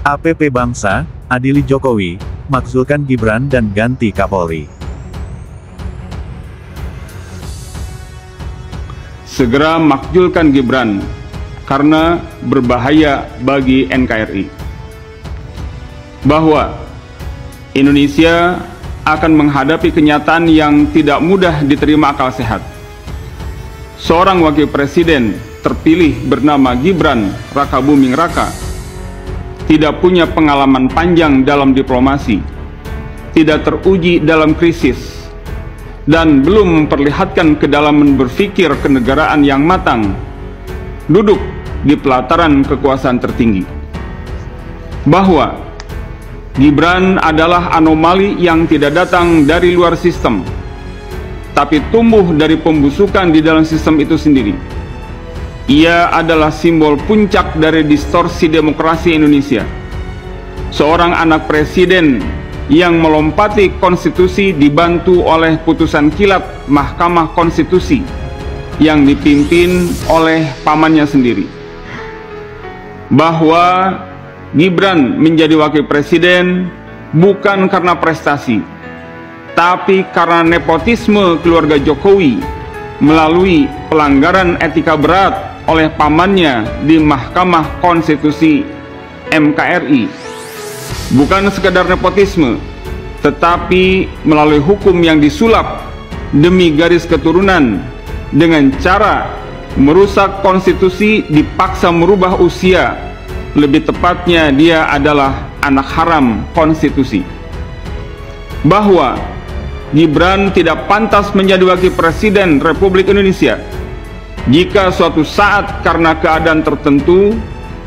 APP Bangsa, adili Jokowi, makzulkan Gibran dan ganti Kapolri. Segera makzulkan Gibran karena berbahaya bagi NKRI. Bahwa Indonesia akan menghadapi kenyataan yang tidak mudah diterima akal sehat. Seorang wakil presiden terpilih bernama Gibran Rakabuming Raka tidak punya pengalaman panjang dalam diplomasi, tidak teruji dalam krisis, dan belum memperlihatkan kedalaman berpikir kenegaraan yang matang, duduk di pelataran kekuasaan tertinggi. Bahwa Gibran adalah anomali yang tidak datang dari luar sistem, tapi tumbuh dari pembusukan di dalam sistem itu sendiri. Ia adalah simbol puncak dari distorsi demokrasi Indonesia. Seorang anak presiden yang melompati konstitusi dibantu oleh putusan kilat Mahkamah Konstitusi yang dipimpin oleh pamannya sendiri. Bahwa Gibran menjadi wakil presiden bukan karena prestasi, tapi karena nepotisme keluarga Jokowi melalui pelanggaran etika berat oleh pamannya di Mahkamah Konstitusi MKRI. Bukan sekadar nepotisme, tetapi melalui hukum yang disulap demi garis keturunan dengan cara merusak konstitusi, dipaksa merubah usia. Lebih tepatnya dia adalah anak haram konstitusi. Bahwa Gibran tidak pantas menjadi wakil presiden Republik Indonesia jika suatu saat karena keadaan tertentu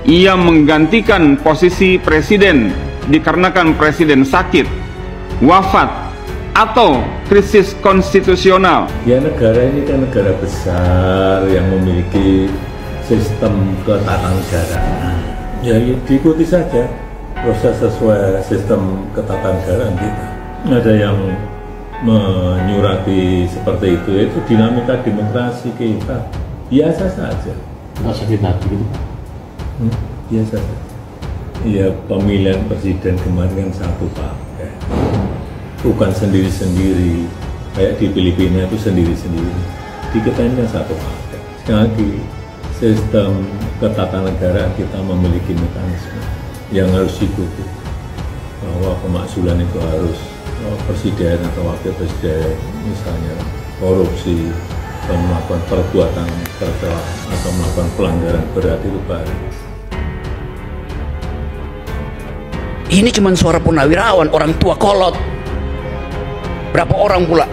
ia menggantikan posisi presiden dikarenakan presiden sakit, wafat, atau krisis konstitusional. Ya, negara ini kan negara besar yang memiliki sistem ketatanegaraan. Ya, diikuti saja proses sesuai sistem ketatanegaraan kita. Ada yang menyurati seperti itu, yaitu dinamika demokrasi kita. Biasa saja. Nggak sakit hati gitu? Biasa saja. Ya, pemilihan presiden kemarin kan satu paket, bukan sendiri-sendiri kayak di Filipina itu sendiri-sendiri. Di kita ini kan satu paket. Sekali lagi, sistem ketatanegaraan kita memiliki mekanisme yang harus diikuti, bahwa pemakzulan itu harus presiden atau wakil presiden misalnya korupsi atau melakukan perbuatan tercela atau melakukan pelanggaran berat itu baru. Ini cuma suara purnawirawan, orang tua kolot. Berapa orang pula?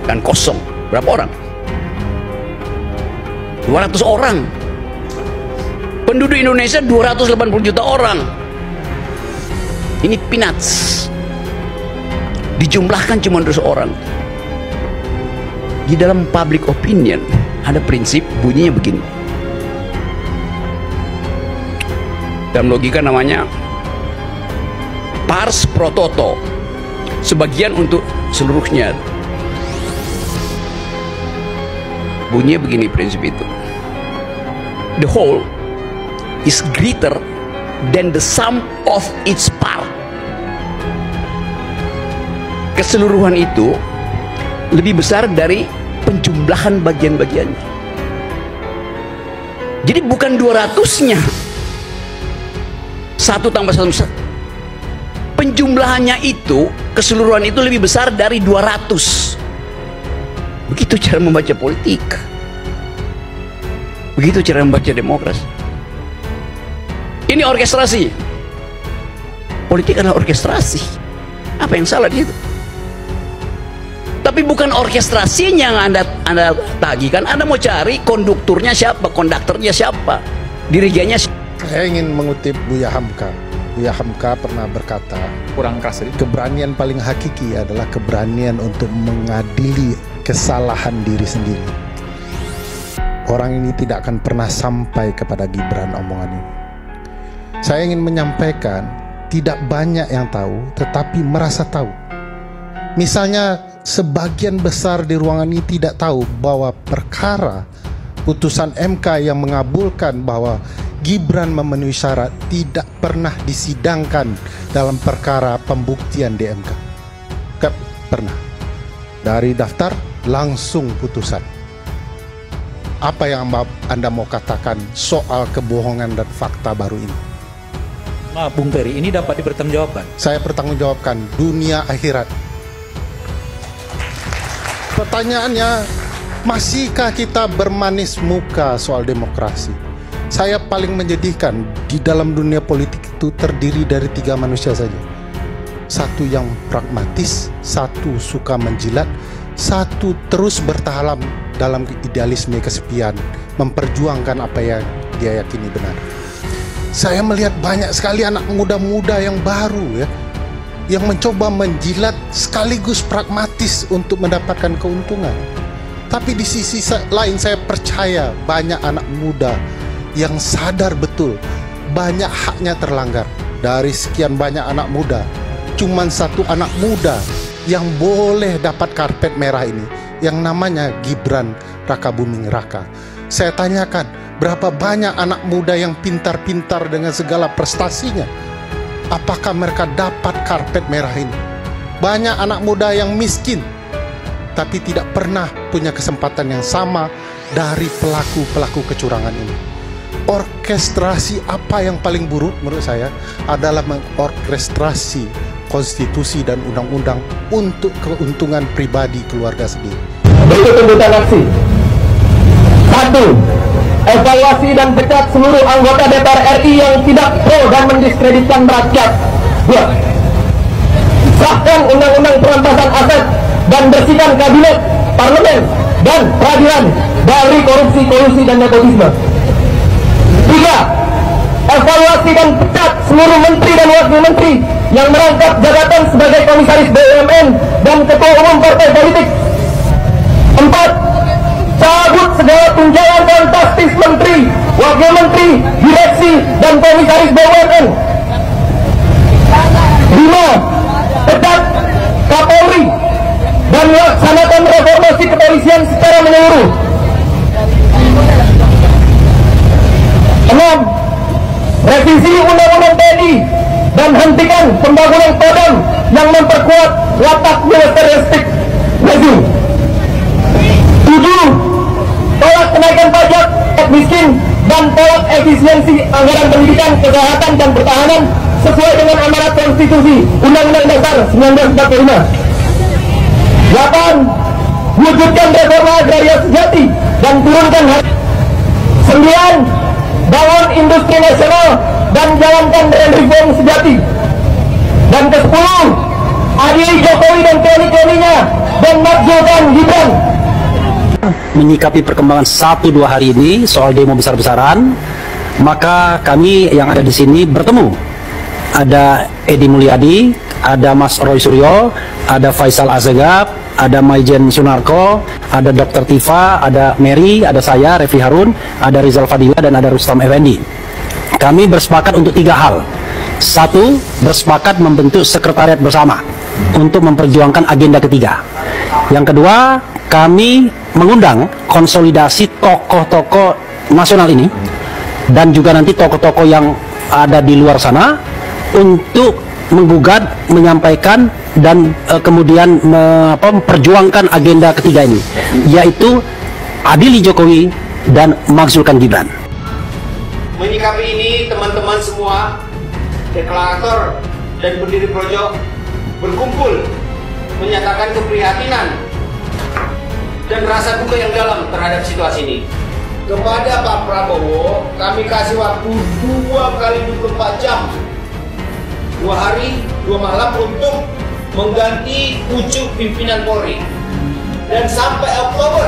Dan kosong. Berapa orang? 200 orang. Penduduk Indonesia 280 juta orang. Ini peanuts. Dijumlahkan cuma 200 orang. Di dalam public opinion ada prinsip bunyinya begini. Dalam logika namanya pars pro toto, sebagian untuk seluruhnya. Bunyinya begini prinsip itu. The whole is greater than the sum of its part. Keseluruhan itu lebih besar dari penjumlahan bagian-bagiannya. Jadi bukan 200-nya. 1 tambah 1. Penjumlahannya itu, keseluruhan itu lebih besar dari 200. Begitu cara membaca politik. Begitu cara membaca demokrasi. Ini orkestrasi. Politik adalah orkestrasi. Apa yang salah di situ? Tapi bukan orkestrasinya yang Anda tagihkan. Anda mau cari kondukturnya siapa, konduktornya siapa, dirigennya siapa. Saya ingin mengutip Buya Hamka. Buya Hamka pernah berkata, Kurang keras tadi. keberanian paling hakiki adalah keberanian untuk mengadili kesalahan diri sendiri. Orang ini tidak akan pernah sampai kepada Gibran omongan ini. Saya ingin menyampaikan, tidak banyak yang tahu, tetapi merasa tahu. Misalnya, sebagian besar di ruangan ini tidak tahu bahwa perkara putusan MK yang mengabulkan bahwa Gibran memenuhi syarat tidak pernah disidangkan dalam perkara pembuktian di MK. Gak pernah. Dari daftar langsung putusan. Apa yang Anda mau katakan soal kebohongan dan fakta baru ini? Maaf Bung Peri, ini dapat dipertanggungjawabkan? Saya pertanggungjawabkan dunia akhirat. Pertanyaannya, masihkah kita bermanis muka soal demokrasi? Saya paling menyedihkan di dalam dunia politik itu terdiri dari 3 manusia saja. Satu yang pragmatis, satu suka menjilat, satu terus bertahan dalam idealisme kesepian, memperjuangkan apa yang dia yakini benar. Saya melihat banyak sekali anak muda-muda yang baru ya, yang mencoba menjilat sekaligus pragmatis untuk mendapatkan keuntungan. Tapi di sisi lain saya percaya banyak anak muda yang sadar betul banyak haknya terlanggar. Dari sekian banyak anak muda, cuman satu anak muda yang boleh dapat karpet merah ini, yang namanya Gibran Rakabuming Raka. Saya tanyakan, berapa banyak anak muda yang pintar-pintar dengan segala prestasinya, apakah mereka dapat karpet merah ini? Banyak anak muda yang miskin tapi tidak pernah punya kesempatan yang sama dari pelaku-pelaku kecurangan ini. Orkestrasi apa yang paling buruk menurut saya adalah mengorkestrasi konstitusi dan undang-undang untuk keuntungan pribadi keluarga sendiri. Berikut tuntutan aksi. 1. Evaluasi dan pecat seluruh anggota DPR RI yang tidak pro dan mendiskreditkan rakyat. 2. Sahkan undang-undang perampasan aset dan bersihkan kabinet, parlemen, dan peradilan dari korupsi, kolusi, dan nepotisme. 3. Evaluasi dan pecat seluruh menteri dan wakil menteri yang merangkap jabatan sebagai komisaris BUMN dan ketua umum partai politik. 4. Cabut segala tunjangan fantastis menteri, wakil menteri, direksi, dan komisaris BUMN. 5. Pecat Kapolri dan laksanakan reformasi kepolisian secara menyeluruh. 6. Revisi Undang-Undang TNI dan hentikan pembangunan Kodam yang memperkuat watak militeristik rezim. 7. Tolak kenaikan pajak miskin dan tolak efisiensi anggaran pendidikan, kesehatan, dan pertahanan sesuai dengan amanat konstitusi Undang-Undang Dasar 1945. 8. Wujudkan reforma agraria sejati dan turunkan harga. 9. Bangun industri nasional dan jalankan brand reform sejati. Dan ke-10, adili Jokowi dan kloni-kloninya dan makzulkan Gibran. Menyikapi perkembangan 1-2 hari ini soal demo besar-besaran, maka kami yang ada di sini bertemu. Ada Edi Mulyadi, ada Mas Roy Suryo, ada Faisal Azegab, ada Maijen Sunarko, ada Dr. Tifa, ada Mary, ada saya, Refli Harun, ada Rizal Fadila, dan ada Rustam Effendi. Kami bersepakat untuk 3 hal. 1. Bersepakat membentuk sekretariat bersama untuk memperjuangkan agenda ketiga. Yang kedua, kami mengundang konsolidasi tokoh-tokoh nasional ini dan juga nanti tokoh-tokoh yang ada di luar sana untuk menggugat, menyampaikan, dan kemudian memperjuangkan agenda ketiga ini, yaitu adili Jokowi dan makzulkan Gibran. Menyikapi ini, teman-teman semua, deklarator dan pendiri projo berkumpul menyatakan keprihatinan dan rasa duka yang dalam terhadap situasi ini. Kepada Pak Prabowo, kami kasih waktu 2 kali 24 jam, 2 hari, 2 malam untuk mengganti pucuk pimpinan Polri. Dan sampai Oktober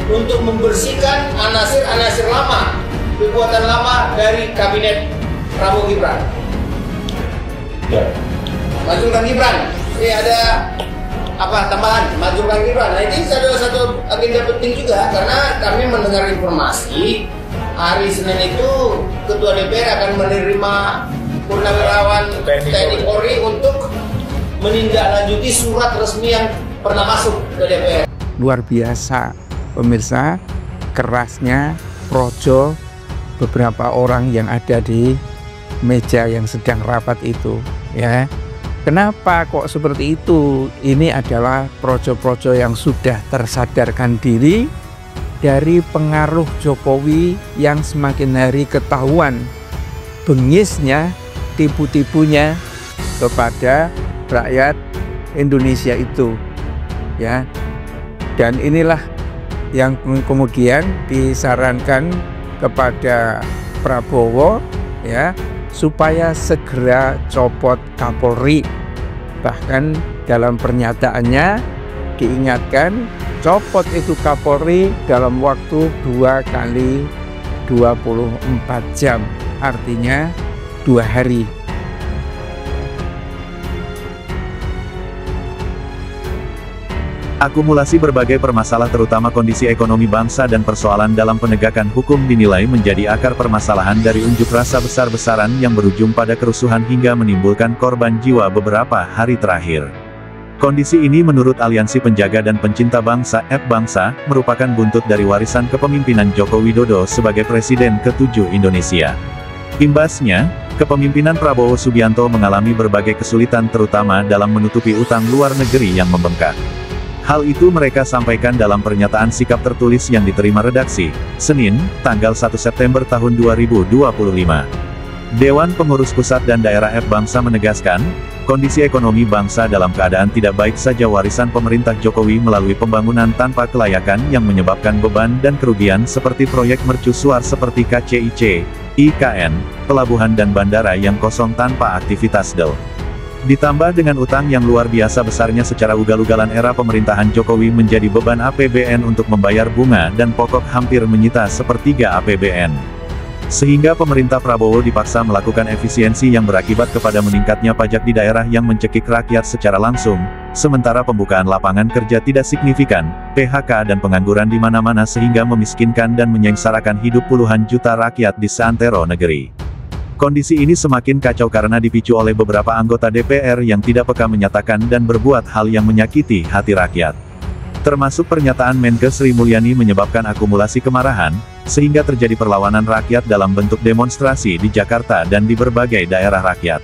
untuk membersihkan anasir-anasir lama, kekuatan lama dari kabinet Prabowo Gibran. Makzulkan Gibran. Ini ada tambahan, makzulkan Gibran. Nah, ini adalah satu agenda penting juga karena kami mendengar informasi hari Senin itu Ketua DPR akan menerima purnawirawan TNI Polri untuk menindaklanjuti surat resmi yang pernah masuk ke DPR. Luar biasa pemirsa, kerasnya projo beberapa orang yang ada di meja yang sedang rapat itu, ya. Kenapa kok seperti itu? Ini adalah projo-projo yang sudah tersadarkan diri dari pengaruh Jokowi yang semakin hari ketahuan bengisnya, tipu-tipunya kepada rakyat Indonesia itu, ya. Dan inilah yang kemudian disarankan kepada Prabowo, ya, supaya segera copot Kapolri. Bahkan dalam pernyataannya diingatkan copot itu Kapolri dalam waktu 2 kali 24 jam, artinya 2 hari. Akumulasi berbagai permasalahan terutama kondisi ekonomi bangsa dan persoalan dalam penegakan hukum dinilai menjadi akar permasalahan dari unjuk rasa besar-besaran yang berujung pada kerusuhan hingga menimbulkan korban jiwa beberapa hari terakhir. Kondisi ini menurut Aliansi Penjaga dan Pencinta Bangsa (APBangsa) merupakan buntut dari warisan kepemimpinan Joko Widodo sebagai Presiden ke-7 Indonesia. Imbasnya, kepemimpinan Prabowo Subianto mengalami berbagai kesulitan terutama dalam menutupi utang luar negeri yang membengkak. Hal itu mereka sampaikan dalam pernyataan sikap tertulis yang diterima redaksi, Senin, tanggal 1 September tahun 2025. Dewan Pengurus Pusat dan Daerah APBangsa menegaskan, kondisi ekonomi bangsa dalam keadaan tidak baik saja warisan pemerintah Jokowi melalui pembangunan tanpa kelayakan yang menyebabkan beban dan kerugian seperti proyek mercusuar seperti KCIC, IKN, pelabuhan dan bandara yang kosong tanpa aktivitas DEL. Ditambah dengan utang yang luar biasa besarnya secara ugal-ugalan era pemerintahan Jokowi menjadi beban APBN untuk membayar bunga dan pokok hampir menyita sepertiga APBN. Sehingga pemerintah Prabowo dipaksa melakukan efisiensi yang berakibat kepada meningkatnya pajak di daerah yang mencekik rakyat secara langsung, sementara pembukaan lapangan kerja tidak signifikan, PHK dan pengangguran di mana-mana sehingga memiskinkan dan menyengsarakan hidup puluhan juta rakyat di seantero negeri. Kondisi ini semakin kacau karena dipicu oleh beberapa anggota DPR yang tidak peka menyatakan dan berbuat hal yang menyakiti hati rakyat. Termasuk pernyataan Menkes Sri Mulyani menyebabkan akumulasi kemarahan, sehingga terjadi perlawanan rakyat dalam bentuk demonstrasi di Jakarta dan di berbagai daerah rakyat.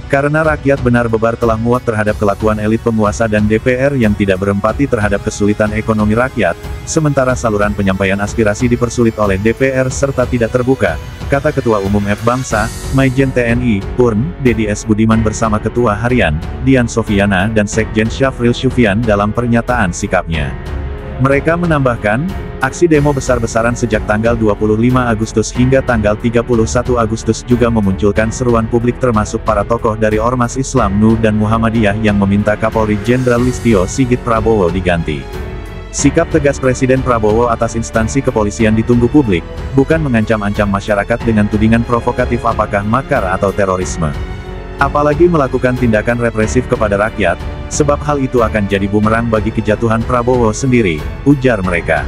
Karena rakyat benar-benar telah muak terhadap kelakuan elit penguasa dan DPR yang tidak berempati terhadap kesulitan ekonomi rakyat, sementara saluran penyampaian aspirasi dipersulit oleh DPR serta tidak terbuka, kata Ketua Umum APBangsa, Majen TNI, Purn, Dedi S. Budiman bersama Ketua Harian, Dian Sofiana dan Sekjen Syafril Syufian dalam pernyataan sikapnya. Mereka menambahkan, aksi demo besar-besaran sejak tanggal 25 Agustus hingga tanggal 31 Agustus juga memunculkan seruan publik termasuk para tokoh dari Ormas Islam NU dan Muhammadiyah yang meminta Kapolri Jenderal Listio Sigit Prabowo diganti. Sikap tegas Presiden Prabowo atas instansi kepolisian ditunggu publik, bukan mengancam-ancam masyarakat dengan tudingan provokatif apakah makar atau terorisme. Apalagi melakukan tindakan represif kepada rakyat, sebab hal itu akan jadi bumerang bagi kejatuhan Prabowo sendiri, ujar mereka.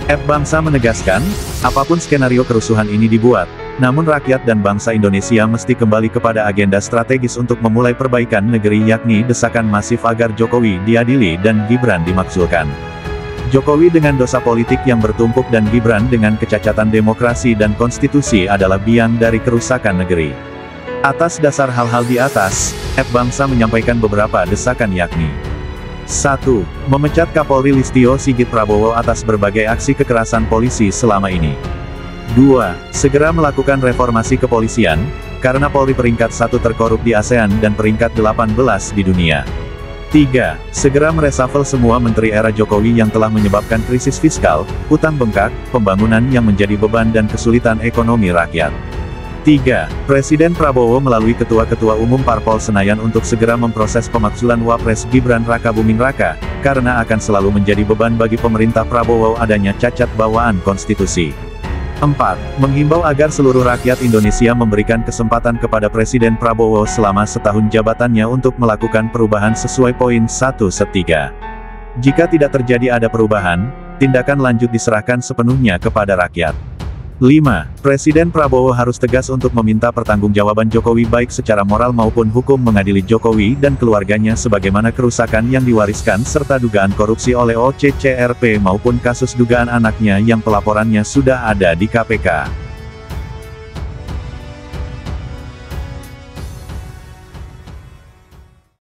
APBangsa menegaskan, apapun skenario kerusuhan ini dibuat, namun rakyat dan bangsa Indonesia mesti kembali kepada agenda strategis untuk memulai perbaikan negeri yakni desakan masif agar Jokowi diadili dan Gibran dimakzulkan. Jokowi dengan dosa politik yang bertumpuk dan Gibran dengan kecacatan demokrasi dan konstitusi adalah biang dari kerusakan negeri. Atas dasar hal-hal di atas, APBangsa menyampaikan beberapa desakan yakni 1. Memecat Kapolri Listio Sigit Prabowo atas berbagai aksi kekerasan polisi selama ini. 2. Segera melakukan reformasi kepolisian, karena Polri peringkat 1 terkorup di ASEAN dan peringkat 18 di dunia. 3. Segera meresafel semua menteri era Jokowi yang telah menyebabkan krisis fiskal, utang bengkak, pembangunan yang menjadi beban dan kesulitan ekonomi rakyat. 3. Presiden Prabowo melalui ketua-ketua umum Parpol Senayan untuk segera memproses pemakzulan Wapres Gibran Raka Buming Raka, karena akan selalu menjadi beban bagi pemerintah Prabowo adanya cacat bawaan konstitusi. 4. Menghimbau agar seluruh rakyat Indonesia memberikan kesempatan kepada Presiden Prabowo selama setahun jabatannya untuk melakukan perubahan sesuai poin 1/3. Jika tidak terjadi ada perubahan, tindakan lanjut diserahkan sepenuhnya kepada rakyat. 5. Presiden Prabowo harus tegas untuk meminta pertanggungjawaban Jokowi baik secara moral maupun hukum mengadili Jokowi dan keluarganya sebagaimana kerusakan yang diwariskan serta dugaan korupsi oleh OCCRP maupun kasus dugaan anaknya yang pelaporannya sudah ada di KPK.